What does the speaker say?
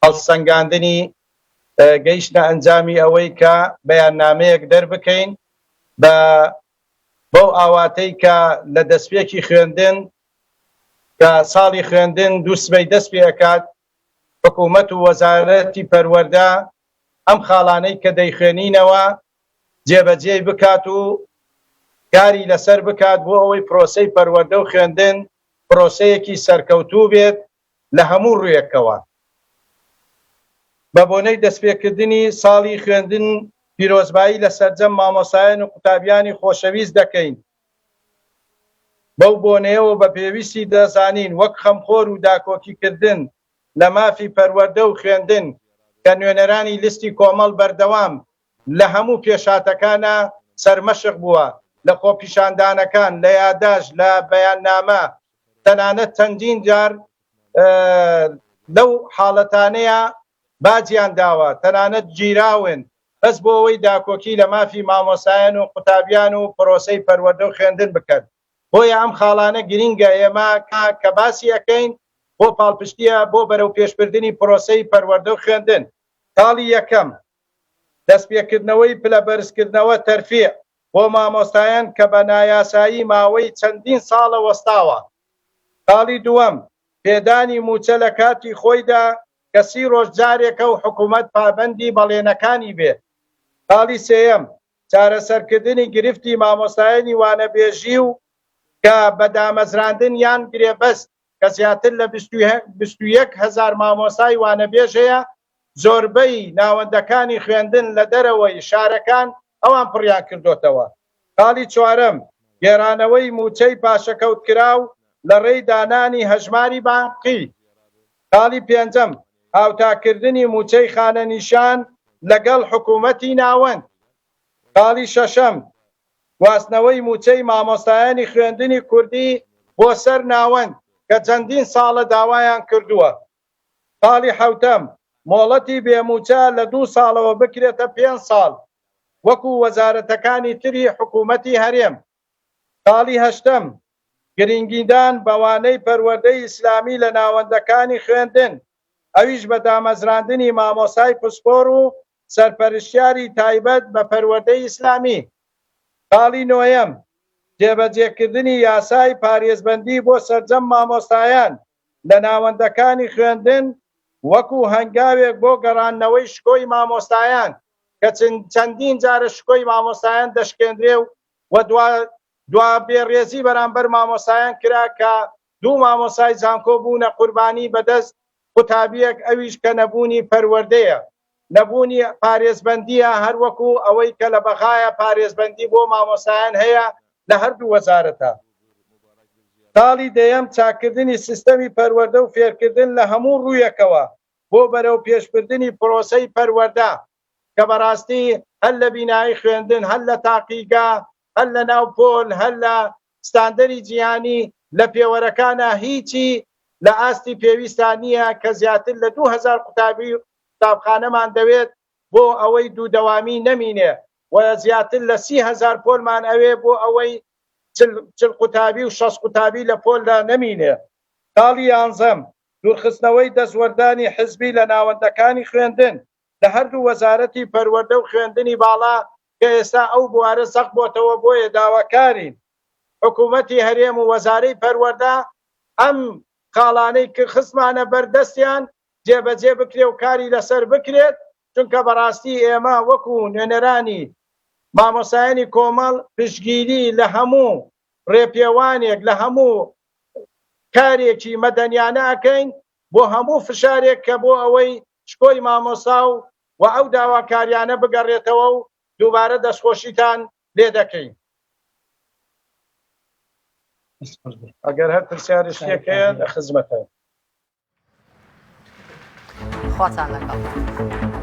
هەڵسەنگاندنی گەیشتە ئەنجامی ئەوەی کە بەیاننامەیەک دەربکەین بۆ ئاواتەی کە لە دەستپێکی خوێندن کە ساڵی خوێندن دووسبەی دەست پێ ئەکات حکوومەت و وەزارەتی پەروەردە ئەم خاڵانەی کە دەیخوێنینەوە جێبەجێ بکات و کاری لەسەر بکات بۆ ئەوەی پرۆسەی پەروەردە و خوێندن پرۆسەیەکی سەرکەوتوو بێت لە هەموو ڕوویەکەوە. بە بۆنەی دەستپێکردنی ساڵی خوێندن پیرۆزبایی لە سەرجەم مامۆسایان و قوتابیانی خۆشەویست دەکەین. بەو بۆنەیەوە بە پێویستی دەزانین وەک خەمخۆر و داکۆکیکردن لە مافی پەروەردە و خوێندن کە نوێنەرانی لیستی کۆمەڵ بەردەوام لە هەموو پێشاتەکانە سەرمەشق بووە، لە خۆپیشاندانەکان، لە یادداشت، لە بەیاننامە، تەنانەت چەندین جار لەو حاڵەتانەیە باجیان داوە، تەنانەت گیراون بەس بۆ ئەوەی داکۆکی لە مافی مامۆسایان و قوتابیان و پرۆسەی پەروەردە و خوێندن بکەن. بۆیە ئەم خاڵانە گرینگە ئێمە کە باسی ئەەکەین بۆ پاڵپشتیە بۆ بەرەو پێشبردننی پرۆسەی پەروەردە و خوێندن. تاڵی یەکەم دەستپێکردنەوەی پلە بەرزکردنەوە تەرفیع بۆ مامۆستایان کە بە نایاسایی ماوەی چەندین ساڵە وەستاوە. تاڵی دووەم پێدانی موچە لە کاتی خۆیدا کە 30 ڕۆژ جارێکە و حکوومەت پابەندی بەڵێنەکانی بێت. تاڵی سێیەم چارەسەرکردنی گرفتی مامۆستایانی وانەبێژی و کە بە دامەزراندن یان گرێبەست کە زیاتر لە 21,000 مامۆستای وانەبێژ هەیە، زۆربەی ناوەندەکانی خوێندن لە دەرەوەی شارەکان ئەوان پڕیان کردوتەوە. تاڵی چوارەم گێرانەوەی موچەی پاشەکەوتکراو لە ڕێی دانانی هەژماری بانقی. تاڵی پێنجەم هاوتاکردنی موچەی خانەنیشان لەگەڵ حکوومەتی ناوەند. تاڵی شەشەم گواستنەوەی موچەی مامۆستایانی خوێندنی کوردی بۆ سەر ناوەند کە چەندین ساڵە داوایان کردووە. تاڵی حەوتەم مۆڵەتی بێموچە لە 2 ساڵەوە بکرێتە 5 ساڵ وەکو وەزارەتەکانی تری حکوومەتی هەرێم. تاڵی هەشتەم گرنگیدان بەوانەی پەروەردەی ئیسلامی لە ناوەندەکانی خوێندن، ئەویش بە دامەزراندنی مامۆسای پسپۆر و سەرپەرشتیاری تایبەت بە پەروەردەی ئیسلامی. تاڵی نۆیەم جێبەجێکردنی یاسای پارێزبەندی بۆ سەرجەم مامۆستایان لە ناوەندەکانی خوێندن وەکو هەنگاوێک بۆ گەڕانەوەی شکۆی مامۆستایان کە چەندین جارە شکۆی مامۆستایان دەشکێندرێ و دوا بێڕێزی بەرامبەر مامۆستایان کرا کە 2 مامۆسای زانکۆ بوونە قوربانی بەدەست قوتابیەک، ئەویش کە نەبوونی پەروەردەیە، نەبوونی پارێزبەندیە، هەروەکو ئەوەی کە لە بەخایە پارێزبەندی بۆ مامۆستایان هەیە لە هەردوو وەزارەتە. تاڵی دەیەم چاکردنی سیستەمی پەروەردە و فێرکردن لە هەموو ڕوویەکەوە بۆ بەرەو پێشبردننی پرۆسەی پەروەردە کە بەڕاستی هەر لە بینایی خوێندن، هەر لە تاقیگا، هەر لە ناوپۆل، هەر لە ستاندەری جیهانی لە پێوەرەکانە هیچی لە ئاستی پێویستانیە کە زیاتر لە 2000 قوتابی قوتابخانەمان دەوێت بۆ ئەوەی دوودەوامی نەمینێ و زیاتر لە 30,000 پۆلمان ئەوێ بۆ ئەوەی 40 قوتابی و 60 قوتابی لە پۆلدا نەمینێ. تاڵی یانزەم دوورخستنەوەی دەستوەردانی حزبی لە ناوەندەکانی خوێندن لە هەردوو وەزارەتی پەروەردە و خوێندنی باڵا کە ئێستا ئەو بوارە سەخت بۆتەوە بۆیە داواکارین حکوومەتی هەرێم و وەزارەی پەروەردە ئەم خاڵانەی کە خستمانە بەردەستیان جێبەجێ بکرێ و کاری لەسەر بکرێت، چونکە بەڕاستی ئێمە وەکو نوێنەرانی مامۆسایانی کۆمەڵ پشتگیری لە هەموو ڕێپێوانێک لە هەموو کارێکی مەدەنیانە ئەکەین بۆ هەموو فشارێک کە بۆ ئەوەی شکۆی مامۆسا و ئەو داواکاریانە بگەڕێتەوە و دووبارە دەستخۆشیتان لێ دەکەین. ئەگەر هەر پرسیارشتێک هەیە لە خزمەتە. خواتان لەگەڵ.